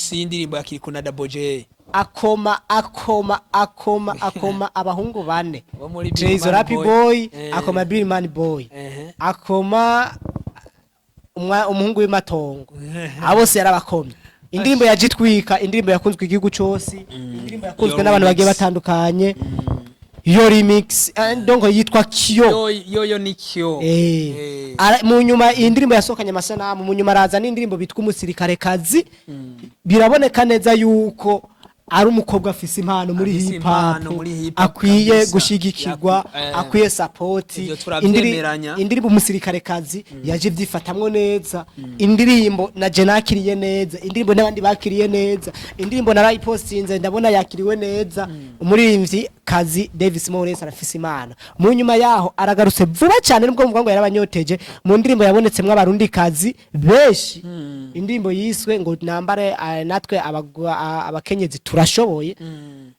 y'indirimbo ya Kiriko na Abaje akoma abahungu bane Trezo Rap Boy akoma Billman Boy akoma umuhungu w'Imatongo abose yarabakomye indirimbo yajitwika indirimbo yakunzwe igihugu cyose indirimbo yakunzwe n'abantu bagiye batandukanye yo remix ndongo yitwa Kyo yo ni Kyo mu nyuma indirimbo yasokanye amasanamu mu nyuma araza n'indirimbo bitwa umusirikare kazi biraboneka neza yuko ari umukobwa afise impano muri hip hop akwiye gushigikirwa akwiye support indirimbo umusirikare kazi yaje vyifatamwe neza indirimbo na je nakiriye neza indirimbo n'abandi bakiriye neza indirimbo narayipostinze ndabona yakiriwe neza umuririmbyi kazi Davis Morris arafise imana mu nyuma yaho aragarutse vuba cyane nubwo mvuga ngo yarabanyoteje mu ndirimbo yabonetsemwe abarundi kazi beshi indirimbo yiswe ngo nambare natwe abakenyezi turashoboye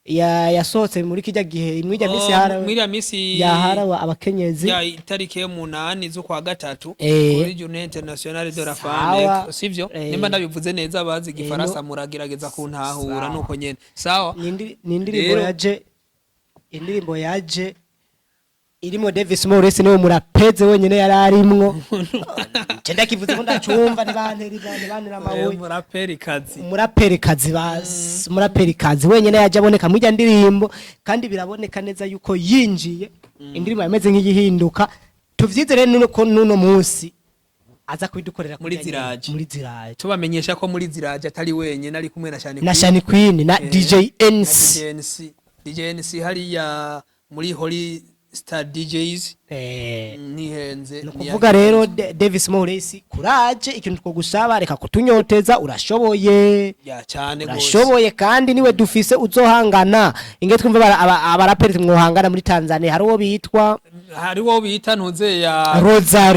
yasohotse muri kijya gihe imwijya misi yahara abakenyezi ya itariki yo 8 zo kwa gatatu kuri Journée Internationale de la Femme sivyo nimba ndabivuze neza abazi igifaransa muragerageza kuntahura nuko nyene sawa indirimbo yaje irimo Davis Morris niwe murapeze wenyene yararimwo cenda kivuze ko ndacumva bane namawe muraperi kazi wenyene yaje aboneka mu ndirimbo kandi biraboneka neza yuko yinjiye indirimbo yameze nk'igihinduka tuvyizere nuno munsi aza kwidukorera muri ziraje tubamenyesha ko muri ziraje atari wenyene ari kumwe na Shani Queen na DJ NC hariya muri Holy Star DJs nihenze nukuvuga rero Davis Morris courage ikintu two gusaba reka kutunyoteza urashoboye ya cyane gose urashoboye kandi niwe dufise uzohangana inge twumva abaraperi mwohangana muri Tanzania hariho bita ntuze ya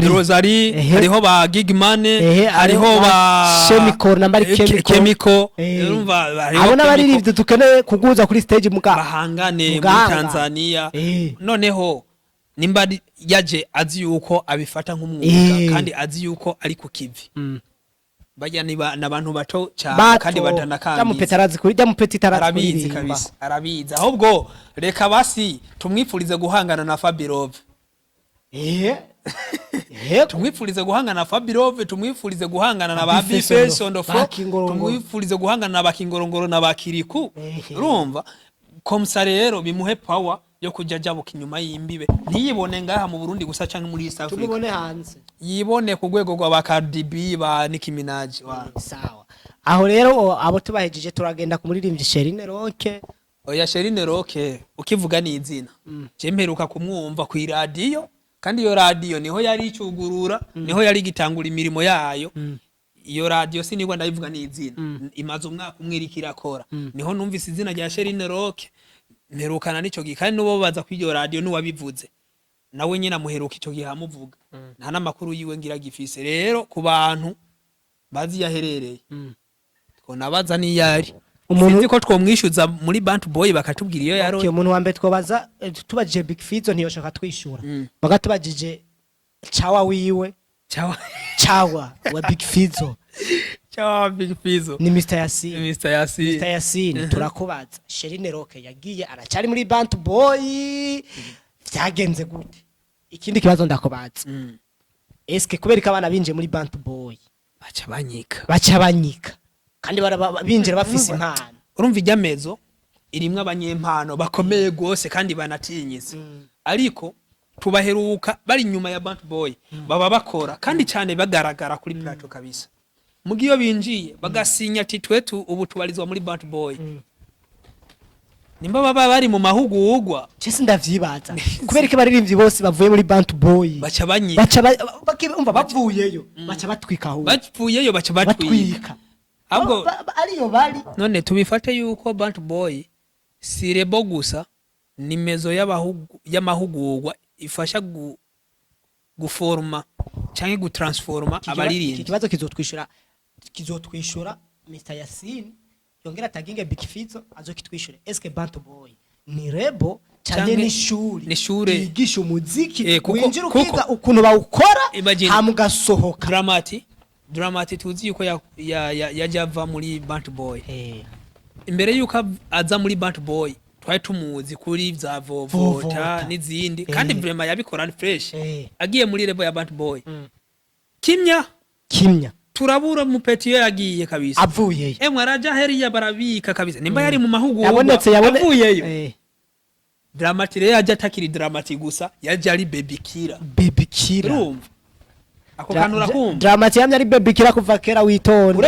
Rosary hariho ba Gigmane hariho ba Chemical nambari Chemical urumva abona baririmbye tukeneye kuguza kuri stage bahangane muri Tanzania noneho nimba yaje azi yuko abifata nk'umwuga kandi azi yuko ari ku kivi bajya nabantu bato cyane kandi batanakandi jamupetarazi kuri jamupetitarazi kabisa arabiza ahubwo reka basi tumwifurize guhangana na Fabirove tumwifurize guhangana na Fabirove tumwifurize guhangana na ba Bifeso on the floor tumwifurize guhangana na bakingorongoro na bakiriku urumva komsa rero bimuhe power yo kujya jabuka inyuma y'imbibe ntiyibone ngaha mu Burundi gusa canke muri East Africa tumubone hanze yibone ku rwego rwa ba Cardi B ba Nicki Minaj sawa aho rero abo tubahejeje turagenda ku muririmbyi Sherine Roke oya Sherine Roke ukivuga ni izina je mperuka kumwumva ku radio kandi iyo radio niho yari icugurura niho yari gitangura imirimo yayo iyo radio sinigwa ndayivuga ni izina imaze umwaka umwirikira akora niho numvise izina rya Sherine Roke mperukana nico gikandi nubo baza kwiyo radio nuwabivuze nawe nyina muheruka ico gihamuvuga nta namakuru yiwe ngira gifise rero ku bantu bazi yaherereye ko nabaza ni yari umuntu ko twomwishuza muri Bant Boy bakatubwira iyo yaro okay umuntu wa mbere twobaza tubajije Big Fizzo ntiyoshaka twishura bagatubajije chawa wiwe chawa wa Big Fizzo Big Fizzo ni Mr. Yasin turakubaza Sherine Roke yagiye aracari muri Bant Boy vyagenze gute ikindi kibazo ndakubaza eske kubereka abana binje muri Bant Boy baca banyika kandi binjira bafise impano urumva ijyamezo irimwe abanyempano bakomeye gose kandi banatinyitse ariko tubaheruka bari nyuma ya Bant Boy baba bakora kandi cyane bagaragara kuri plateau kabisa mugiyo binjiye bagasinya ati twetu ubu tubarizwa muri Bant Boy nimba baba bari mu mahugurwa cyese ndavyibaza kubereka baririmbyi bose bavuye muri Bant Boy baca banyika umva bavuyeyo baca batwika aho bavuyeyo baca batwika ahubwo ariyo bari none tubifate yuko Bant Boy sirebo gusa ni mezo y'amahugurwa ifasha guforma canke gutransforma abaririmbi ikibazo kizotwishura Mr. Yasin yongera taginge Big Fizzo azokitwishure eske Bant Boy ni rebo cyane ni shure yigisha umuziki winjira ukiga ukuntu bawukora hamugasohoka Dramati Dramati tuzi yuko yaje ava muri Bant Boy. Imbere yuko aza muri Bant Boy twari tumuzi kuri za Vovota n'izindi kandi vraiment yabikora fresh. Agiye muri level ya Bant Boy. Kimya turabura mu peti yo yagiye kabisa. Avuyeyo. Mwaraja heriya barabika kabisa. Nimba yari mu mahugurwa avuyeyo. Dramati rero yaje atakiri Dramati gusa yaje ari Baby Killer. Urumva? Ako kanura kumva. Dramati yamye ari Baby Killer kuva kera witonde.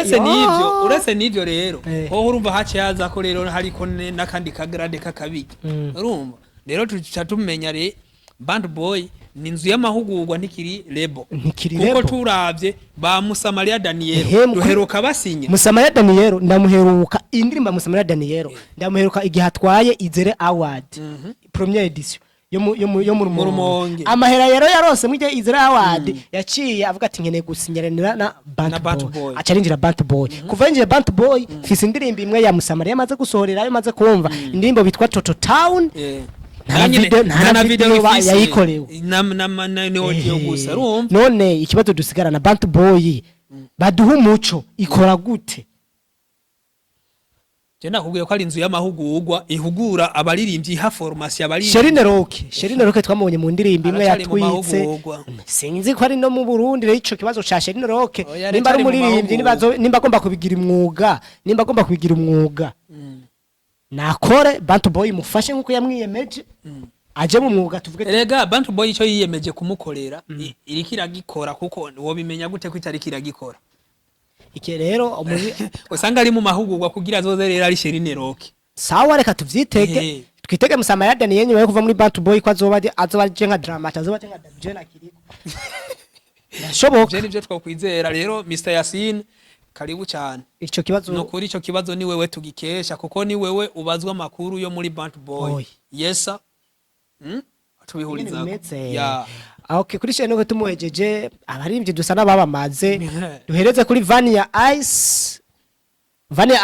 Uretse nivyo rero. Ho urumva hace yaza ko rero hariko nakandi kagrade kakabiki. Urumva? Rero tuca tumenya re Band Boy ni nzu y'amahugurwa ntikiri lebo. Kuko turavye ba Musamaria Daniel duheruka basinya. Musamaria Daniel ndamuheruka indirimba Musamaria Daniel ndamuheruka igihe atwaye Izere Award première edition yo mu Rumonge. Amahera rero yarose mu gihe Izere Award yaciye avuga ati nkeneye gusinyiranira na Band Boy. Acarinjira Band Boy. Kuva yinjira Band Boy fise indirimbo imwe ya Musamaria yamaze gusohorera yo maze kumva indirimbo bitwa Toto Town. Nta video yayikorewe na audio gusa urumva. None ikibazo dusigara na Band Boy baduha umuco ikora gute? Je nakubwiye ko ari inzu y'amahugurwa ihugura abaririmbyi ha formation abaririmbyi. Sherine Roke twamubonye mu ndirimbo imwe yatwitse. Sinzi ko ari no mu Burundi rero ico kibazo ca Sherine Roke nimba ari umuririmbyi nimba agomba kubigira umwuga nakore Band Boy mufashe nkuko yamwiyemeje aje mu mwuga tuvuge erega Band Boy ico yiyemeje kumukorera irikira gikora kuko wo bimenya gute ko itarikira gikora iki rero usanga ari mu mahugurwa kugira azoze rero ari Sherine Roke. Sawa reka tuvyitege twitege Musamaria Daniel nyuma yo kuva muri Band Boy ko azoba je nka Dramati azoba je nka Jena kiriko nashoboka je nivyo twakwizera rero Mr Yasin karibu cyane. Ico kibazo no kuri ico kibazo ni wewe tugikesha kuko ni wewe ubazwa makuru yo muri Band Boy. Yesa tubihuriza ya okay kuri shene no tumuhejeje abaririmbyi dusa nababamaze duhereze kuri Vania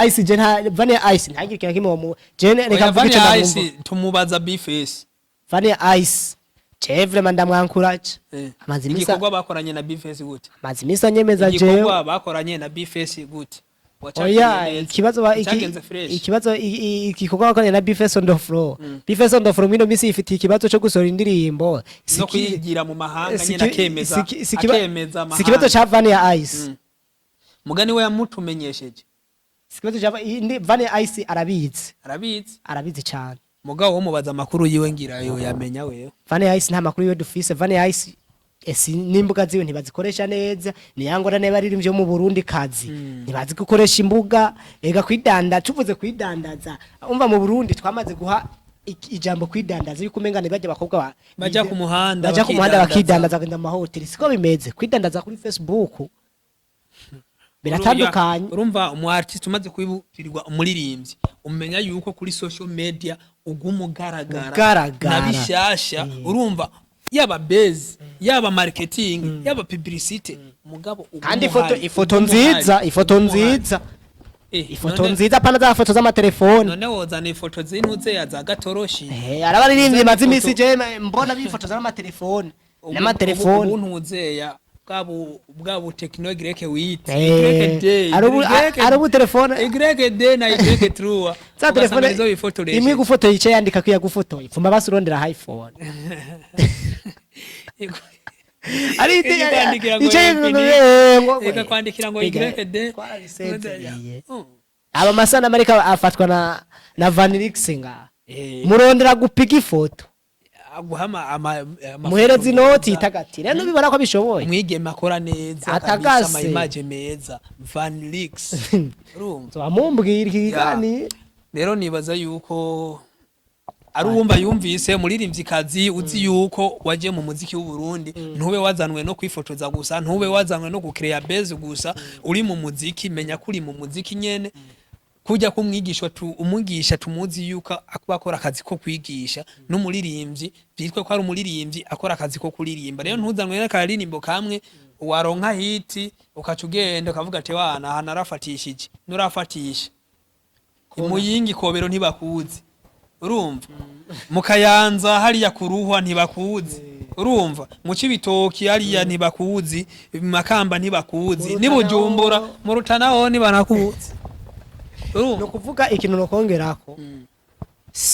Ice je nta Vania Ice ntagirikira kimwe mu je reka mvuge Vania Ice tumubaza Bface. Vania Ice Chevre mandamwankuraje amazimisa igikorwa bakoranye na Bface gute amazimisa nyemeza je igikorwa bakoranye na Bface gute oya ikibazo igikorwa bakoranye na Bface on the floor Bface on the floor mino misi ifite ikibazo cyo gusora indirimbo no kwigira mu mahanga nyina kemeza sikibazo cha Vania Ice mugani we yamutumenyesheje sikibazo cha Vania Ice arabizi cyane mugabo wo mubaza makuru yiwe ngira yo yamenya wewe. Vania Ice nta makuru yiwe dufise. Vania Ice n'imbuga ziwe ntibazikoresha neza niyangora neba ririmbye mu Burundi kazi ntibazi gukoresha imbuga ega kwidanda tuvuze kwidandaza umva mu Burundi twamaze guha ijambo kwidandaza yuko umengane bajya bakobwa baja ku muhanda bakidandaza kugenda mu mahoteli siko bimeze kwidandaza kuri Facebook biratandukanye. Urumva umu artist umaze kwiburirwa umuririmbyi umenya yuko kuri social media ugumugaragara nabishasha urumva yaba base yaba marketing yaba publicity mugabo kandi ifoto nziza pana za foto z'amatelefone none wozana ifoto zinuze ya za gatoroshi arabaririmbye mazi misi je mbona bifoto z'amatelefone n'amatelefone ubuntuzeya bwabo technology wite arubu telefone y na y true za telefone zo ifoto imwe gufoto yice yandika kwiya gufoto ipfuma basurondera iPhone ari ika kwandikira ngo y aba masana Amerika afatwa na Vanilix nga murondera gupiga ifoto aguhama muhereza inoti itagatira no bibona ko bishoboye mwigema akora neza atagase image meza Vanilix urumva amumbwira ikigani rero nibaza yuko ari uwumva yumvise Mubaririmvyikazi uzi yuko waje mu muziki w'u Burundi ntube wazanwe no kwifotoza gusa ntube wazanwe no gukreya base gusa uri mu muziki menya kuri mu muziki nyene kujya kumwigishwa umwigisha tumuzi yuko akora akazi ko kwigisha n'umuririmbyi byitwe ko ari umuririmbyi akora akazi ko kuririmba rero ntuzanwe n'akaririmbo kamwe waronka hiti ukacugenda ukavuga ati wana hana rafatishije nurafatisha imuyingi kobero ntibakuzi urumva mukayanza hariya kuruhwa ntibakuzi urumva mu Cibitoki hariya ntibakuzi, Makamba ntibakuzi, ni Bujumbura mu Rutana ho ntibanakuzi. No kuvuga ikintu no kongerako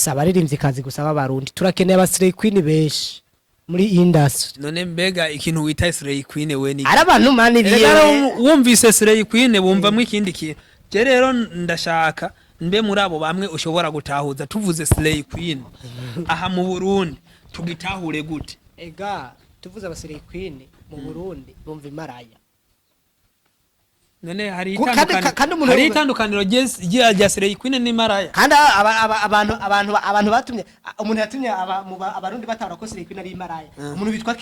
Abaje gusa b'abarundi turakeneye abasirey queen benshi muri industry. None mbega ikintu wita Slay Queen we ni ari abantu mani biye wumvise Slay Queen bumvamwe ikindi kintu. Je rero ndashaka mbe muri abo bamwe ushobora gutahuza tuvuze Slay Queen aha mu Burundi tugitahure gute? Ega tuvuze abasirey queen mu Burundi bumva imaraya. None hari itandukaniro rya Slay Queen ni maraya. Kandi abantu batumye umuntu yatumye abarundi batahura ko Slay Queen ari imaraya. Umuntu bitwa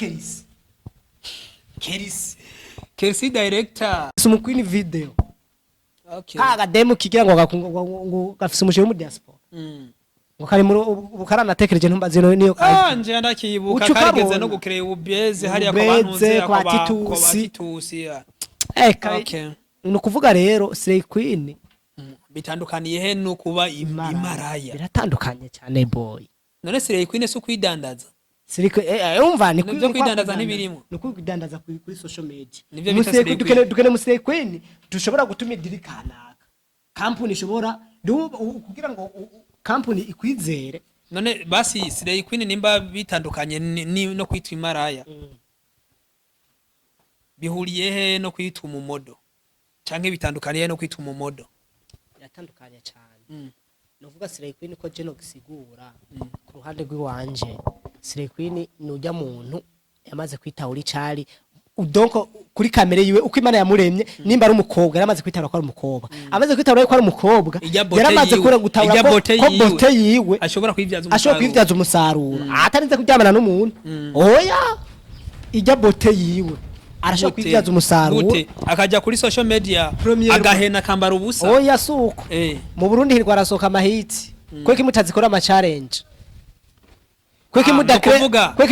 Kerisi director sumu Queen video. Okay. Kaga demo kigira ngo gafise umushe mu diaspora. Ngo kari muri ubukarana tekereje ntumbaze niyo kaje. Nje ndakibuka karigeze no gukreye ubeze hariya kwa bantuze kwa Titusi. Okay. No kuvuga rero Slay Queen bitandukaniye he no kuba imaraya. Biratandukanye cyane boy. None Slay Queen se kwidandaza. Umva ni kwidandaza nibirimo. No kwidandaza kuri social media. Dukene mu Slay Queen dushobora gutuma diri kanaka. Company ishobora kugira ngo company ikwizere. None basi Slay Queen nimba bitandukanye no kwitwa imaraya. Bihuriye he no kwitwa umumodo? Canke bitandukaniye no kwitwa umumodo? Yatandukanye cyane. Novuga Slay Queen ko je no gisigura ku ruhande rw'iwanje. Slay Queen nujya muntu yamaze kwitahura icari udonko kuri kamere yiwe uko Imana yamuremye nimba ari umukobwa yaramaze kwitahura ko ari umukobwa. Amaze kwitahura ko ari umukobwa yaramaze kure gutahura ko bote yiwe ashobora kwivyaza umusaruro. Atarinze kuryamana n'umuntu. Oya ijya bote yiwe arashaka kwivyaza umusaruro akaja kuri social media agahena kambara ubusa. Oya suko mu Burundi hirwa arasoka amahiti kweki mutazikora ama challenge kweki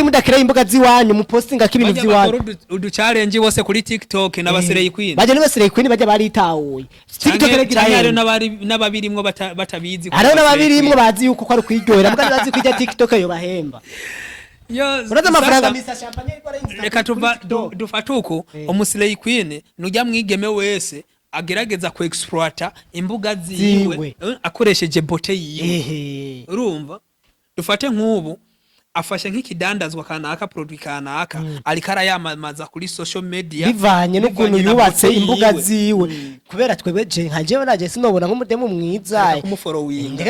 mudakira imbuga ziwanyu mu postinga k'ibintu ziwanyu udu challenge bose kuri TikTok na Slay Queen baje niba Slay Queen baje baritahuye TikTok rero n'ababirimwo batabizi ari n'ababirimwo bazi yuko ko ari kwiryohera mbwa bazi kwijya TikTok yo bahemba. Uraza amafaranga misa champagne ikora Instagram. Reka dufatuko Slay Queen nujya mwigeme wese agerageza ku exploiter imbuga ziwe akoresheje bote yiwe. Urumva dufate nk'ubu afashe nk'ikidandazwa kanaka produit kanaka alikara yamamaza kuri social media bivanye n'ukuntu yubatse imbuga ziwe kubera twebwe je nkajewe naje sinobona nk'umudemu mwiza kumuforoinga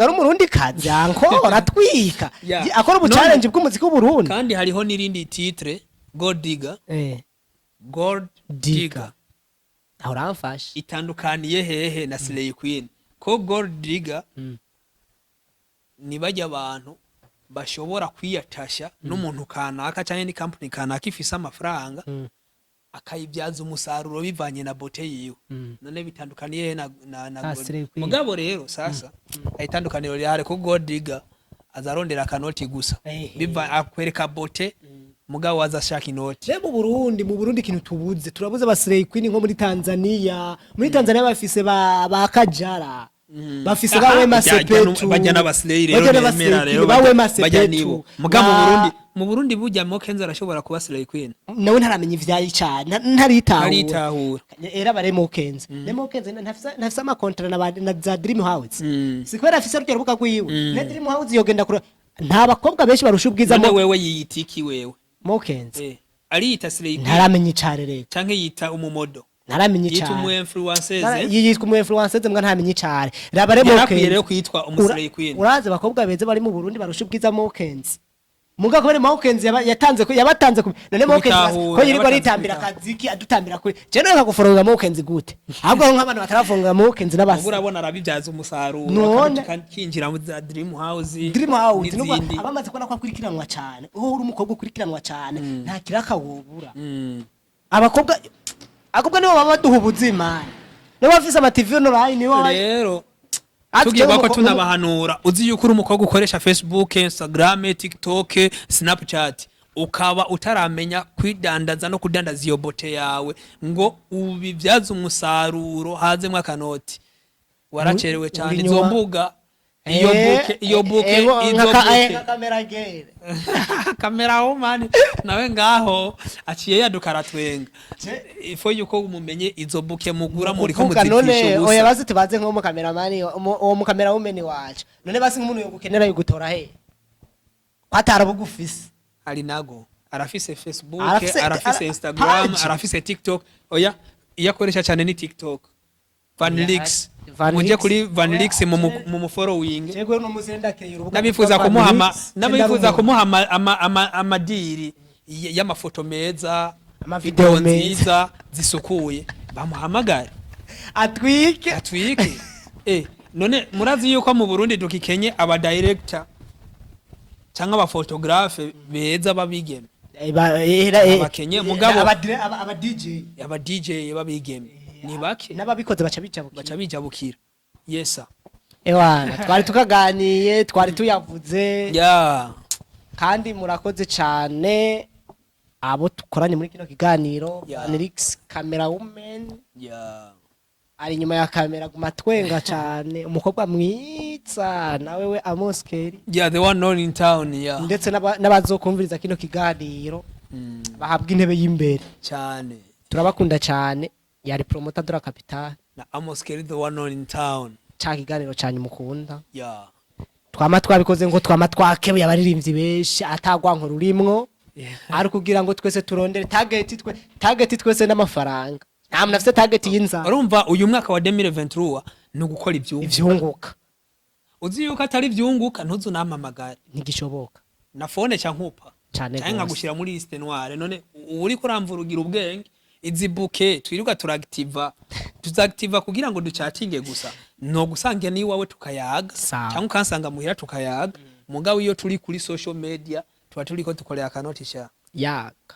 ari umurundi kazi anko ratwika akora ubu challenge bw'umuziki w'Uburundi. Kandi hariho nirindi titre Gold Digger aho ramfashe itandukaniye hehe na Slay Queen ko Gold Digger ni bajya abantu bashobora kwiyatasha n'umuntu kanaka cyane ni company kanaka ifise amafaranga akayibyaza umusaruro bivanye na bote yiwe. None bitandukaniye na mugabo rero sasa ayitandukaniro rihare ko Gold Digger azarondera kanoti gusa biva akwereka bote mugabo azashaka inoti. Mu Burundi kintu tubuze turabuze ba Slay Queen nko muri Tanzania bafise ba Kajara bafise bawe masepetu bajya n'abaslay rero bawe masepetu mu Burundi bujya Mokenza arashobora kuba Slay Queen nawe ntaramenya ivyayi cyane ntaritahura era bare Mokenza ntafisa ama contract na za Dream House sikwera afise rugero buka kwiwe na Dream House yogenda kure nta bakobwa benshi barusha ubwiza mo wewe yitiki wewe Mokenza arita Slay Queen ntaramenya icare rero canke yita umumodo naramenye cyane yitwa influencers yitwa influencers mbwa ntamenye cyane rabare Mokenza rero kwitwa Slay Queen uraze bakobwa beze bari mu Burundi barusha ubwiza Mokenza muga ko Mokenza yabatanze none Mokenza ko yirirwa ritambira kaziki adutambira kuri je no kaguforonga Mokenza gute ahubwo nk'abantu batarafonga Mokenza n'abasi urabona arabibyaza umusaruro kinjira mu Dream House nuko abamaze kubona ko akurikiranwa cyane uri umukobwa ukurikiranwa cyane nta kiraka wobura abakobwa nibo baba duha ubuzima nibo bafise ama TV online rero tugiye bako tunabahanura uzi yuko uri umukobwa ukoresha Facebook, Instagram, TikTok, Snapchat ukaba utaramenya kwidandaza no kudandaza iyo bote yawe ngo ubibyaza umusaruro hazemwe akanoti waracerewe cyane izo mbuga iyo buke izo buke kamera gere kamera woman nawe ngaho aciye yadukara twenga ifo yuko umumenye izo buke mugura muri ko muzikisha oya bazi tubaze nko mu kameramani uwo mu kamera wumeni wacu none basi nk'umuntu yo gukenera yo gutora he kwatara bugufise ari nago arafise Facebook arafise Instagram arafise TikTok oya iyakoresha cyane ni TikTok Vanlix muje kuri Vanlix mu following yego no muzenda keye urubuga nabifuza kumuha amadiri y'amafoto meza amavideo nziza zisukuye bamuhamagara atwike none murazi yuko mu Burundi dukikenye aba director cyangwa aba photographe beza babigeme abakenye mugabo aba DJ babigeme ni bake n'ababikoze baca bijabukira yesa ewana twari tukaganiye twari tuyavuze kandi murakoze cyane abo tukoranye muri kino kiganiro Vanlix camera woman ari nyuma ya kamera gumatwenga cyane umukobwa mwiza nawe we AMOS Kelly the one known in town ndetse n'abazokumviriza kino kiganiro bahabwa intebe y'imbere cyane turabakunda cyane yari promoter de la capitale na AMOS Kelly the one known in town kiganiro cyane mukunda twama twabikoze ngo twama twakebuye abaririmbyi benshi atagwanko rurimwo ari kugira ngo twese turondere target twese n'amafaranga nta muntu afite target y'inza urumva uyu mwaka wa 2023 no gukora ivyunguka uzi yuko atari vyunguka ntuzu namamagara ntigishoboka na phone cya nkupa cyane cyangwa gushira muri liste noire none uri kuramvurugira ubwenge izi buke twiruka tuzactiva kugira ngo ducatinge gusa no gusange ni wawe tukayaga cyangwa ukansanga muhira tukayaga mugabo iyo turi kuri social media tuba turiko tukorera kanotisha yaga